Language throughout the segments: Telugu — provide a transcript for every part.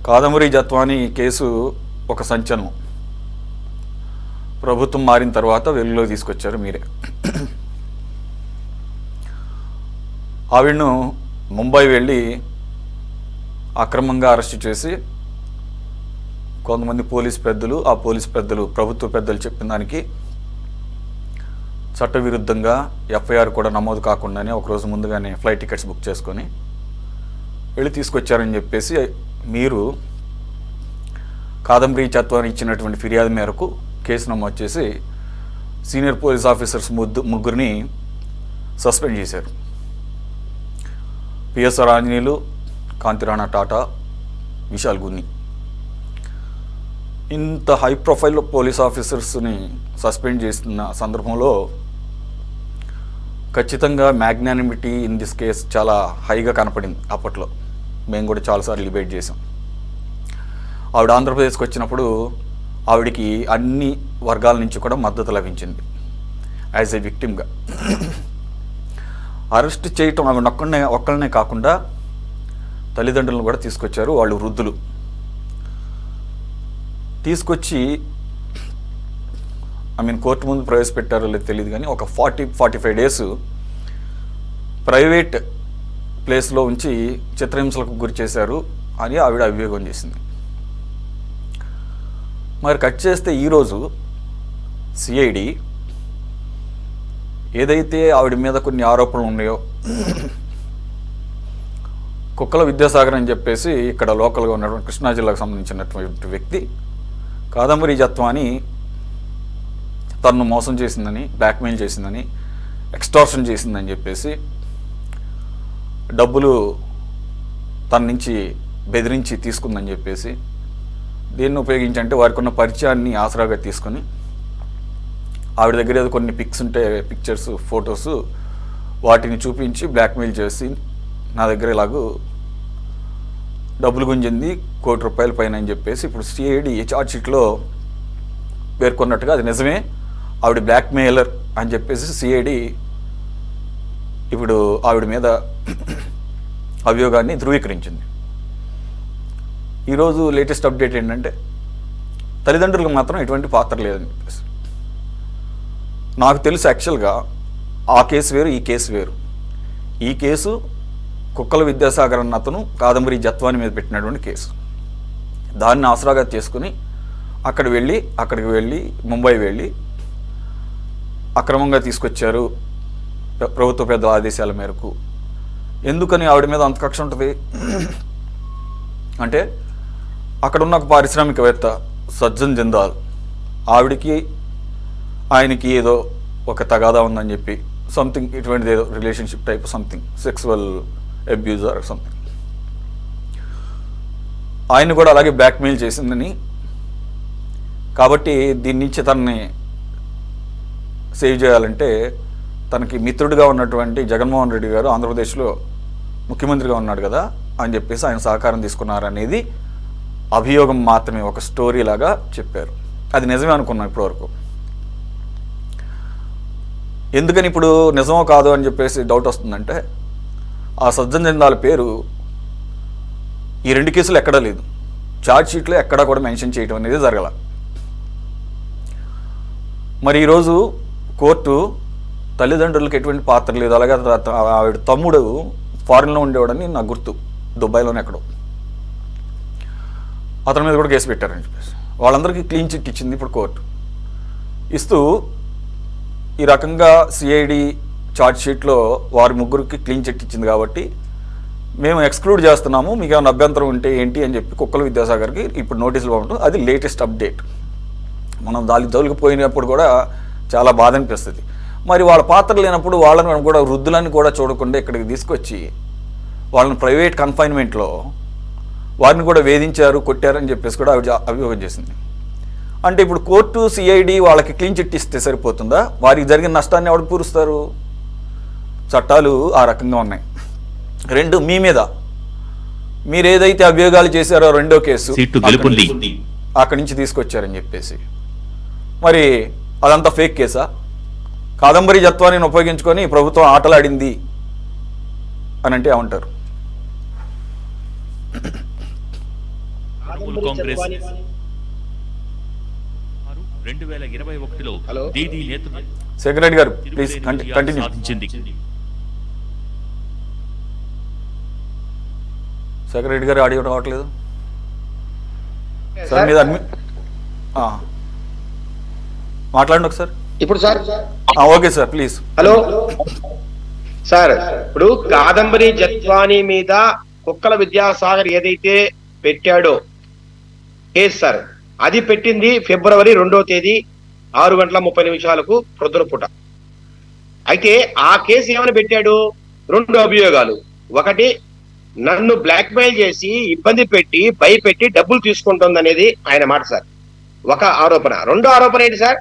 కాదంబరి జత్వాని కేసు ఒక సంచలనం. ప్రభుత్వం మారిన తర్వాత వెలుగులో తీసుకొచ్చారు మీరే. ఆవిడను ముంబై వెళ్ళి అక్రమంగా అరెస్ట్ చేసి కొంతమంది పోలీస్ పెద్దలు ప్రభుత్వ పెద్దలు చెప్పిన దానికి చట్టవిరుద్ధంగా ఎఫ్ఐఆర్ కూడా నమోదు కాకుండానే ఒకరోజు ముందుగానే ఫ్లైట్ టికెట్స్ బుక్ చేసుకొని వెళ్ళి తీసుకొచ్చారని చెప్పేసి మీరు కాదంబరి జత్వాని ఇచ్చినటువంటి ఫిర్యాదు మేరకు కేసు నమోదు చేసి సీనియర్ పోలీస్ ఆఫీసర్స్ ముగ్గురిని సస్పెండ్ చేశారు. పిఎస్ఆర్ ఆంజనేయులు, కాంతిరాణా టాటా, విశాల్ గున్ని. ఇంత హై ప్రొఫైల్ పోలీస్ ఆఫీసర్స్ని సస్పెండ్ చేస్తున్న సందర్భంలో ఖచ్చితంగా మ్యాగ్నానిమిటీ ఇన్ దిస్ కేస్ చాలా హైగా కనపడింది. అప్పట్లో మేము కూడా చాలాసార్లు డిబేట్ చేసాం. ఆవిడ ఆంధ్రప్రదేశ్కి వచ్చినప్పుడు ఆవిడికి అన్ని వర్గాల నుంచి కూడా మద్దతు లభించింది యాజ్ ఏ విక్టిమ్గా. అరెస్ట్ చేయటం ఆవిడ ఒక్కళ్ళనే కాకుండా తల్లిదండ్రులను కూడా తీసుకొచ్చారు. వాళ్ళు వృద్ధులు తీసుకొచ్చి కోర్టు ముందు ప్రవేశపెట్టారో లేదు తెలియదు కానీ ఒక 45 డేస్ ప్రైవేట్ ప్లేస్లో ఉంచి చిత్రహింసలకు గురి చేశారు అని ఆవిడ అభియోగం చేసింది. మరి కట్ చేస్తే ఈరోజు సిఐడి ఏదైతే ఆవిడ మీద కొన్ని ఆరోపణలు ఉన్నాయో, కుక్కల విద్యాసాగర్ అని చెప్పేసి ఇక్కడ లోకల్గా ఉన్నటువంటి కృష్ణా జిల్లాకు సంబంధించినటువంటి వ్యక్తి కాదంబరి జత్వాని తనను మోసం చేసిందని, బ్లాక్మెయిల్ చేసిందని, ఎక్స్టార్షన్ చేసిందని చెప్పేసి డబ్బులు తన నుంచి బెదిరించి తీసుకుందని చెప్పేసి దీన్ని ఉపయోగించి అంటే వారికి ఉన్న పరిచయాన్ని ఆసరాగా తీసుకొని ఆవిడ దగ్గర ఏదో కొన్ని పిక్చర్స్ ఫొటోస్ వాటిని చూపించి బ్లాక్మెయిల్ చేసి నా దగ్గర ఇలాగూ డబ్బులు గుంజింది ₹1 కోటి పైన అని చెప్పేసి ఇప్పుడు సిఐడి ఛార్జ్ షీట్లో పేర్కొన్నట్టుగా అది నిజమే, ఆవిడ బ్లాక్మెయిలర్ అని చెప్పేసి సిఐడి ఇప్పుడు ఆవిడ మీద అభియోగాన్ని ధృవీకరించింది. ఈరోజు లేటెస్ట్ అప్డేట్ ఏంటంటే తల్లిదండ్రులకు మాత్రం ఎటువంటి పాత్ర లేదని చెప్పేసి. నాకు తెలుసు యాక్చువల్గా ఆ కేసు వేరు, ఈ కేసు వేరు. ఈ కేసు కుక్కల విద్యాసాగర్ అన్న అతను కాదంబరి జత్వాని మీద పెట్టినటువంటి కేసు. దాన్ని ఆసరాగా చేసుకుని అక్కడికి వెళ్ళి ముంబై వెళ్ళి అక్రమంగా తీసుకొచ్చారు ప్రభుత్వ పెద్దల ఆదేశాల మేరకు. ఎందుకని ఆవిడ మీద అంత కక్ష ఉంటుంది అంటే అక్కడున్న ఒక పారిశ్రామికవేత్త సజ్జన్ జిందాల్ ఆవిడికి ఆయనకి ఏదో ఒక తగాదా ఉందని చెప్పి సంథింగ్ ఇటువంటిది ఏదో relationship type something sexual abuse or something, ఆయన కూడా అలాగే బ్లాక్మెయిల్ చేసిందని. కాబట్టి దీని నుంచి తనని సేవ్ చేయాలంటే తనకి మిత్రుడిగా ఉన్నటువంటి జగన్మోహన్ రెడ్డి గారు ఆంధ్రప్రదేశ్లో ముఖ్యమంత్రిగా ఉన్నాడు కదా అని చెప్పేసి ఆయన సహకారం తీసుకున్నారనేది అభియోగం మాత్రమే, ఒక స్టోరీ లాగా చెప్పారు. అది నిజమే అనుకున్నాం ఇప్పటివరకు. ఎందుకని ఇప్పుడు నిజమో కాదో అని చెప్పేసి డౌట్ వస్తుందంటే ఆ సజ్జన్ జిందాల్ పేరు ఈ 2 కేసులు ఎక్కడా లేదు, ఛార్జ్ షీట్లో ఎక్కడా కూడా మెన్షన్ చేయడం అనేది జరగల. మరి ఈరోజు కోర్టు తల్లిదండ్రులకు ఎటువంటి పాత్ర లేదు, అలాగే ఆవిడ తమ్ముడు ఫారిన్లో ఉండేవాడని నాకు గుర్తు, దుబాయ్లోనే ఎక్కడో, అతని మీద కూడా కేసు పెట్టారని చెప్పేసి వాళ్ళందరికీ క్లీన్ చిట్ ఇచ్చింది ఇప్పుడు కోర్టు. ఇస్తూ ఈ రకంగా సిఐడి ఛార్జ్ షీట్లో వారి ముగ్గురికి క్లీన్ చిట్ ఇచ్చింది కాబట్టి మేము ఎక్స్క్లూడ్ చేస్తున్నాము, మీకు ఏమైనా అభ్యంతరం ఉంటే ఏంటి అని చెప్పి కుక్కల విద్యాసాగర్కి ఇప్పుడు నోటీసులు పంపడం. అది లేటెస్ట్ అప్డేట్. మనం దానికి తొలగిపోయినప్పుడు కూడా చాలా బాధ అనిపిస్తుంది. మరి వాళ్ళ పాత్ర లేనప్పుడు వాళ్ళని కూడా వృద్ధులని కూడా చూడకుండా ఇక్కడికి తీసుకొచ్చి వాళ్ళని ప్రైవేట్ కన్ఫైన్మెంట్లో వారిని కూడా వేధించారు, కొట్టారని చెప్పేసి కూడా అభియోగం చేసింది. అంటే ఇప్పుడు కోర్టు సిఐడి వాళ్ళకి క్లీన్ చిట్ ఇస్తే సరిపోతుందా? వారికి జరిగిన నష్టాన్ని ఎవరు పూరుస్తారు? చట్టాలు ఆ రకంగా ఉన్నాయి. 2 మీ మీద మీరు ఏదైతే అభియోగాలు చేశారో రెండో కేసు అక్కడి నుంచి తీసుకొచ్చారని చెప్పేసి, మరి అదంతా ఫేక్ కేసా? కాదంబరి జత్వానిని ఉపయోగించుకొని ప్రభుత్వం ఆటలాడింది అని అంటే ఏమంటారు? తృణమూల్ కాంగ్రెస్ 2021లో దీదీ నేతృత్వం సెక్రటరీ గారు ప్లీజ్ కంటిన్యూ. సెక్రటరీ గారు ఆడియో రావట్లేదు సార్, మీద మాట్లాడండి ఒకసారి. ఇప్పుడు sir okay sir please. Hello sir, ఇప్పుడు కాదంబరి జత్వానీ మీద కుక్కల విద్యాసాగర్ ఏదైతే పెట్టాడో కేసు సార్, అది పెట్టింది ఫిబ్రవరి 2వ తేదీ 6:30 ప్రొద్దున. అయితే ఆ కేసు ఏమని పెట్టాడు? 2 అభియోగాలు. ఒకటి, నన్ను బ్లాక్మెయిల్ చేసి ఇబ్బంది పెట్టి భయపెట్టి డబ్బులు తీసుకుంటుంది అనేది ఆయన మాట సార్, ఒక ఆరోపణ. 2వ ఆరోపణ ఏంటి సార్?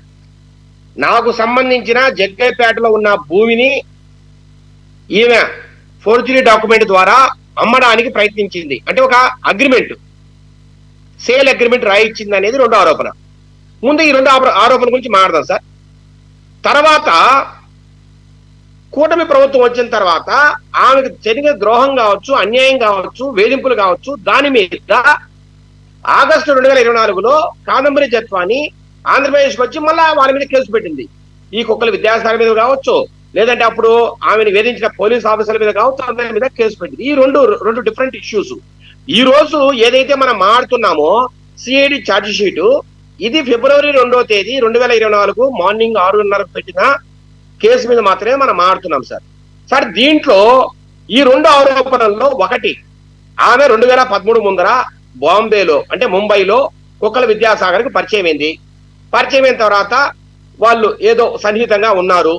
నాకు సంబంధించిన జగ్గైపేటలో ఉన్న భూమిని ఈమె ఫోర్జరీ డాక్యుమెంట్ ద్వారా అమ్మడానికి ప్రయత్నించింది, అంటే ఒక అగ్రిమెంట్, సేల్ అగ్రిమెంట్ రాయించింది అనేది 2వ ఆరోపణ. ముందు ఈ 2 ఆరోపణ గురించి మాట్లాడదాం సార్. తర్వాత కూటమి ప్రభుత్వం వచ్చిన తర్వాత ఆమెకు జరిగిన ద్రోహం కావచ్చు, అన్యాయం కావచ్చు, వేధింపులు కావచ్చు, దాని మీద ఆగస్టు 2024లో కాదంబరి జత్వానీ ఆంధ్రప్రదేశ్కి వచ్చి మళ్ళా వాళ్ళ మీద కేసు పెట్టింది. ఈ కుక్కల విద్యాసాగర్ మీద కావచ్చు, లేదంటే అప్పుడు ఆమెను వేధించిన పోలీస్ ఆఫీసర్ల మీద కావచ్చు, అందరి మీద కేసు పెట్టింది. ఈ రెండు డిఫరెంట్ ఇష్యూస్. ఈ రోజు ఏదైతే మనం మాట్లాడుతున్నామో సిఐడి ఛార్జ్ షీటు, ఇది ఫిబ్రవరి 2వ తేదీ 2024 మార్నింగ్ 6:30 పెట్టిన కేసు మీద మాత్రమే మనం మాట్లాడుతున్నాం సార్. సార్, దీంట్లో ఈ 2 ఆరోపణల్లో ఒకటి, ఆమె 2013 ముందర బాంబేలో అంటే ముంబైలో కుక్కల విద్యాసాగర్కి పరిచయం అయింది. పరిచయం అయిన తర్వాత వాళ్ళు ఏదో సన్నిహితంగా ఉన్నారు,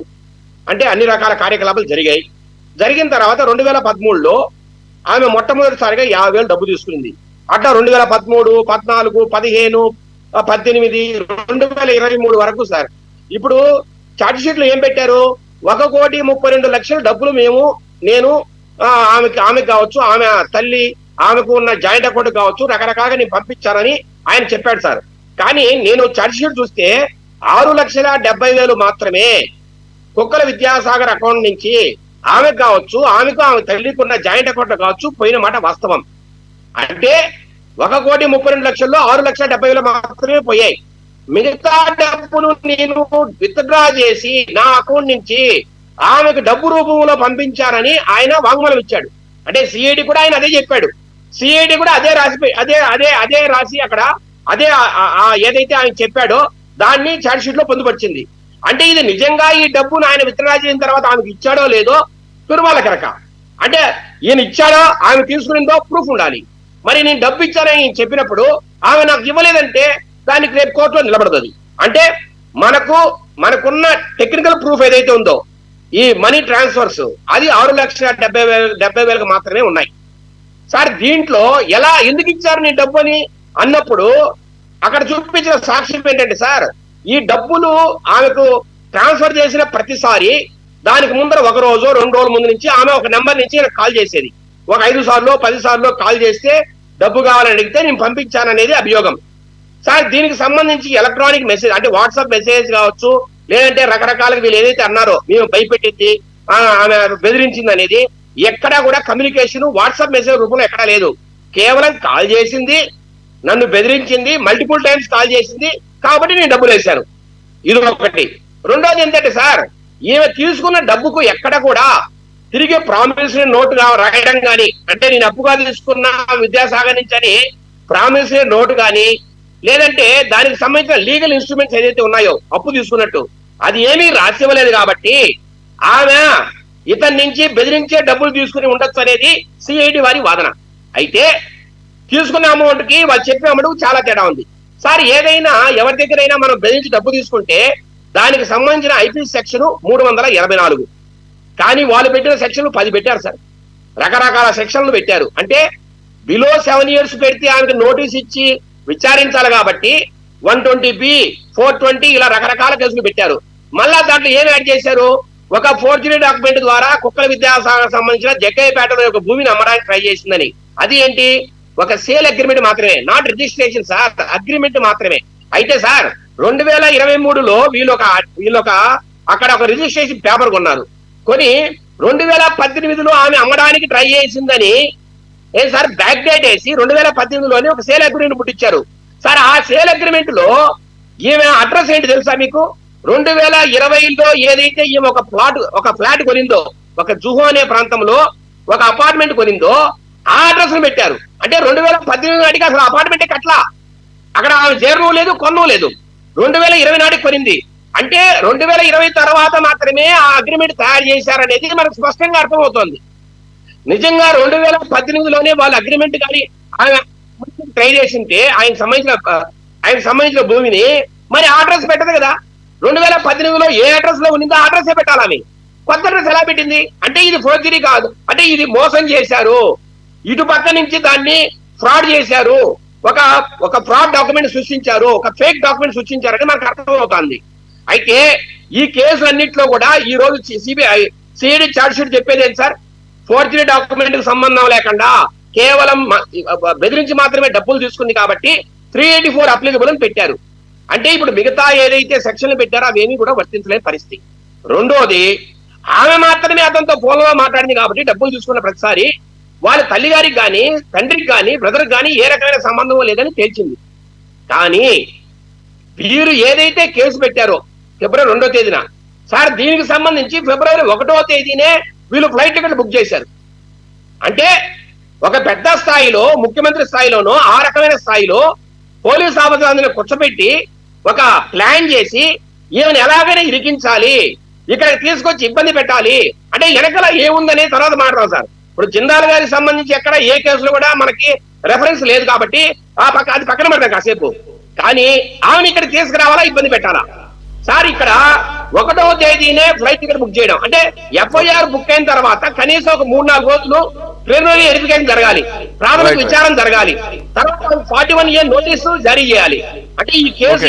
అంటే అన్ని రకాల కార్యకలాపాలు జరిగాయి. జరిగిన తర్వాత 2013లో ఆమె మొట్టమొదటిసారిగా 50,000 డబ్బు తీసుకుంది. అట్లా 2013, 14, 15, 18, 2023 వరకు సార్. ఇప్పుడు ఛార్జ్ షీట్ లో ఏం పెట్టారు? 1,32,00,000 డబ్బులు నేను ఆమెకు కావచ్చు, ఆమె తల్లి, ఆమెకు ఉన్న జాయింట్ అకౌంట్ కావచ్చు, రకరకాలుగా నేను పంపించానని ఆయన చెప్పాడు సార్. కానీ నేను ఛార్జ్ షీట్ చూస్తే 6,70,000 మాత్రమే కుక్కల విద్యాసాగర్ అకౌంట్ నుంచి ఆమెకు కావచ్చు, ఆమెకు ఆమె తల్లికి ఉన్న జాయింట్ అకౌంట్ కావచ్చు పోయిన మాట వాస్తవం. అంటే 1,32,00,000లో 6,70,000 మాత్రమే పోయాయి. మిగతా డబ్బులు నేను విత్డ్రా చేసి నా అకౌంట్ నుంచి ఆమెకు డబ్బు రూపంలో పంపించారని ఆయన వాంగ్మూలం ఇచ్చాడు. అంటే సిఐడి కూడా ఆయన అదే చెప్పాడు. సిఐడి కూడా అదే రాసి అక్కడ అదే ఏదైతే ఆయన చెప్పాడో దాన్ని ఛార్జ్ షీట్ లో పొందుపరిచింది. అంటే ఇది నిజంగా ఈ డబ్బును ఆయన విత్డ్రా చేసిన తర్వాత ఆమెకు ఇచ్చాడో లేదో తుర్వాలకరక. అంటే ఈయన ఇచ్చాడో ఆమె తీసుకునిందో ప్రూఫ్ ఉండాలి. మరి నేను డబ్బు ఇచ్చానని చెప్పినప్పుడు ఆమె నాకు ఇవ్వలేదంటే దానికి రేపు కోర్టులో నిలబడదు. అంటే మనకున్న టెక్నికల్ ప్రూఫ్ ఏదైతే ఉందో ఈ మనీ ట్రాన్స్ఫర్స్ అది 6,70,000 మాత్రమే ఉన్నాయి సార్. దీంట్లో ఎందుకు ఇచ్చారు నీ డబ్బు అని అన్నప్పుడు అక్కడ చూపించిన సాక్ష్యం ఏంటంటే సార్, ఈ డబ్బులు ఆమెకు ట్రాన్స్ఫర్ చేసిన ప్రతిసారి దానికి ముందర 1 రోజు 2 రోజుల ముందు నుంచి ఆమె ఒక నెంబర్ నుంచి కాల్ చేసేది. ఒక 5 సార్లు 10 సార్లు కాల్ చేస్తే డబ్బు కావాలని అడిగితే నేను పంపించాననేది అభియోగం సార్. దీనికి సంబంధించి ఎలక్ట్రానిక్ మెసేజ్ అంటే వాట్సాప్ మెసేజ్ కావచ్చు, లేదంటే రకరకాలుగా వీళ్ళు ఏదైతే అన్నారో మేము భయపెట్టింది, ఆమె బెదిరించింది అనేది ఎక్కడా కూడా కమ్యూనికేషన్ వాట్సాప్ మెసేజ్ రూపంలో ఎక్కడా లేదు. కేవలం కాల్ చేసింది, నన్ను బెదిరించింది, మల్టిపుల్ టైమ్స్ కాల్ చేసింది కాబట్టి నేను డబ్బులు వేశాను. ఇది ఒకటి. రెండోది ఏంటంటే సార్, ఈమె తీసుకున్న డబ్బుకు ఎక్కడ కూడా తిరిగి ప్రామిసరీ నోటు రాయడం కానీ, అంటే నేను అప్పుగా తీసుకున్న విద్యాసాగర్ నుంచి అని ప్రామిసరీ నోటు కానీ, లేదంటే దానికి సంబంధించిన లీగల్ ఇన్స్ట్రుమెంట్స్ ఏదైతే ఉన్నాయో అప్పు తీసుకున్నట్టు అది ఏమీ రాసివ్వలేదు. కాబట్టి ఆమె ఇతని నుంచి బెదిరించే డబ్బులు తీసుకుని ఉండొచ్చు అనేది సిఐడి వారి వాదన. అయితే తీసుకున్న అమౌంట్ కి వాళ్ళు చెప్పే అమౌంట్ చాలా తేడా ఉంది సార్. ఏదైనా ఎవరి దగ్గరైనా మనం బెదిరించి డబ్బు తీసుకుంటే దానికి సంబంధించిన ఐపీసీ సెక్షన్ 384, కానీ వాళ్ళు పెట్టిన సెక్షన్లు 10 పెట్టారు సార్. రకరకాల సెక్షన్లు పెట్టారు. అంటే బిలో 7 years పెడితే ఆమెకు నోటీస్ ఇచ్చి విచారించాలి కాబట్టి 120B, 420 ఇలా రకరకాల కేసులు పెట్టారు. మళ్ళా దాంట్లో ఏం యాడ్ చేశారు? ఒక ఫోర్జరీ డాక్యుమెంట్ ద్వారా కుక్కల విద్యాసాగర్ సంబంధించిన జగ్గయ్యపేటలో ఒక భూమిని అమ్మడానికి ట్రై చేసిందని. అది ఏంటి? ఒక సేల్ అగ్రిమెంట్ మాత్రమే, నాట్ రిజిస్ట్రేషన్ సార్, అగ్రిమెంట్ మాత్రమే. అయితే సార్ 2023లో వీళ్ళొక అక్కడ ఒక రిజిస్ట్రేషన్ పేపర్ కొన్నారు. కొని 2018లో ఆమె అమ్మడానికి ట్రై చేసిందని ఏం సార్ బ్యాక్ డేట్ వేసి 2018లోనే ఒక సేల్ అగ్రిమెంట్ పుట్టించారు సార్. ఆ సేల్ అగ్రిమెంట్ లో ఈమె అడ్రస్ ఏంటి తెలుసా మీకు? 2020లో ఏదైతే ఈమె ఒక ఫ్లాట్ కొనిందో, ఒక జుహో అనే ప్రాంతంలో ఒక అపార్ట్మెంట్ కొనిందో ఆ అడ్రస్ ను పెట్టారు. అంటే 2018 నాటికి అసలు అపార్ట్మెంటే కట్లా, అక్కడ ఆమె చేరను లేదు, కొనను లేదు. 2020 నాటికి కొనింది. అంటే 2020 తర్వాత మాత్రమే ఆ అగ్రిమెంట్ తయారు చేశారనేది మనకు స్పష్టంగా అర్థమవుతోంది. నిజంగా 2018లోనే వాళ్ళ అగ్రిమెంట్ కానీ ఆయన ట్రై చేసింటే ఆయనకు సంబంధించిన భూమిని మరి ఆ అడ్రస్ పెట్టదు కదా. 2018లో ఏ అడ్రస్ లో ఉన్నదో ఆ అడ్రస్ పెట్టాలని కొత్త అడ్రస్ ఎలా పెట్టింది? అంటే ఇది ఫోర్జరీ కాదు, అంటే ఇది మోసం చేశారు, ఇటు పక్క నుంచి దాన్ని ఫ్రాడ్ చేశారు, ఒక ఫ్రాడ్ డాక్యుమెంట్ సృష్టించారు, ఒక ఫేక్ డాక్యుమెంట్ సృష్టించారని మనకు అర్థమవుతుంది. అయితే ఈ కేసు అన్నింటిలో కూడా ఈ రోజు సిఐడి ఛార్జ్ షీట్ చెప్పేది ఏంటి సార్? ఫోర్జరీ డాక్యుమెంట్ కి సంబంధం లేకుండా కేవలం బెదిరించి మాత్రమే డబ్బులు తీసుకుంది కాబట్టి 384 అప్లికబుల్ అని పెట్టారు. అంటే ఇప్పుడు మిగతా ఏదైతే సెక్షన్లు పెట్టారో అవేమీ కూడా వర్తించలేని పరిస్థితి. రెండోది, ఆమె మాత్రమే అతనితో ఫోన్లో మాట్లాడింది కాబట్టి డబ్బులు తీసుకున్న ప్రతిసారి వాళ్ళ తల్లి గారికి కానీ, తండ్రికి కానీ, బ్రదర్కి కానీ ఏ రకమైన సంబంధం లేదని తేల్చింది. కానీ వీరు ఏదైతే కేసు పెట్టారో ఫిబ్రవరి 2వ తేదీన సార్, దీనికి సంబంధించి ఫిబ్రవరి 1వ తేదీనే వీళ్ళు ఫ్లైట్ టికెట్ బుక్ చేశారు. అంటే ఒక పెద్ద స్థాయిలో, ముఖ్యమంత్రి స్థాయిలోనో ఆ రకమైన స్థాయిలో పోలీస్ ఆఫీసర్లను కూర్చోబెట్టి ఒక ప్లాన్ చేసి ఈమెను ఎలాగైనా ఇరికించాలి, ఇక్కడ తీసుకొచ్చి ఇబ్బంది పెట్టాలి. అంటే వెనకల ఏముందనే తర్వాత మాట్లాడదాం సార్. ఇప్పుడు జిందాల్ గారికి సంబంధించి ఎక్కడ ఏ కేసులో కూడా మనకి రెఫరెన్స్ లేదు కాబట్టి అది పక్కన పెడతాం కాసేపు. కానీ ఆమెను ఇక్కడ తీసుకురావాలా, ఇబ్బంది పెట్టాలా సార్? ఇక్కడ 1వ తేదీనే ఫ్లైట్ టికెట్ బుక్ చేయడం అంటే ఎఫ్ఐఆర్ బుక్ అయిన తర్వాత కనీసం ఒక 3-4 రోజులు ప్రిలిమినరీ వెరిఫికేషన్ జరగాలి, ప్రాథమిక విచారణ జరగాలి, తర్వాత 41A నోటీసు జారీ చేయాలి. అంటే ఈ కేసు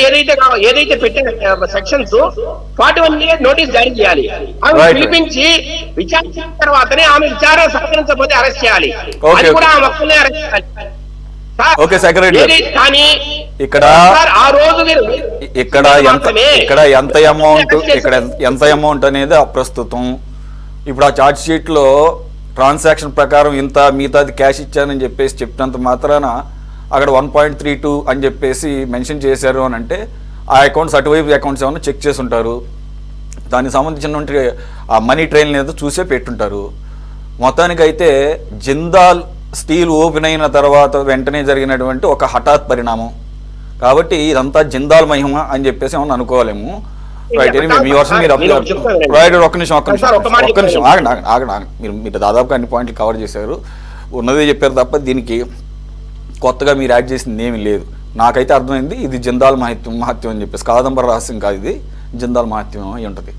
ఏదైతే పెట్టిన సెక్షన్స్ 41A నోటీస్ జారీ చేయాలి. ఆమె పిలిపించి విచారించిన తర్వాతనే ఆమె విచారణ సహకరించకపోతే అరెస్ట్ చేయాలి. అది కూడా ఆమె ఒక్కనే అరెస్ట్ చేయాలి. ఓకే సెక్రటరీ, కానీ ఇక్కడ ఎంత అమౌంట్ అనేది అప్రస్తుతం. ఇప్పుడు ఆ ఛార్జ్ షీట్ లో ట్రాన్సాక్షన్ ప్రకారం ఇంత, మిగతాది క్యాష్ ఇచ్చానని చెప్పేసి చెప్పినంత మాత్రాన అక్కడ 1.32 అని చెప్పేసి మెన్షన్ చేశారు అని అంటే ఆ అకౌంట్స్, అటువైపు అకౌంట్స్ ఏమన్నా చెక్ చేసి ఉంటారు, దానికి సంబంధించినటువంటి ఆ మనీ ట్రైల్ ఏదో చూసే పెట్టుంటారు. మొత్తానికైతే జిందాల్ స్టీల్ ఓపెన్ అయిన తర్వాత వెంటనే జరిగినటువంటి ఒక హఠాత్ పరిణామం కాబట్టి ఇదంతా జిందాల్ మహిమ అని చెప్పేసి ఏమన్నా అనుకోవాలేము. రైట్, మీ వర్షం మీరు రైట్. ఒక్క నిమిషం ఆగండి. మీరు దాదాపుగా అన్ని పాయింట్లు కవర్ చేశారు, ఉన్నదే చెప్పారు తప్ప దీనికి కొత్తగా మీరు యాడ్ చేసింది ఏమీ లేదు. నాకైతే అర్థమైంది ఇది జిందాల్ మహత్యం అని చెప్పేసి, కాదంబర రహస్యం కాదు ఇది, జిందాల్ మహత్యం అయి ఉంటుంది.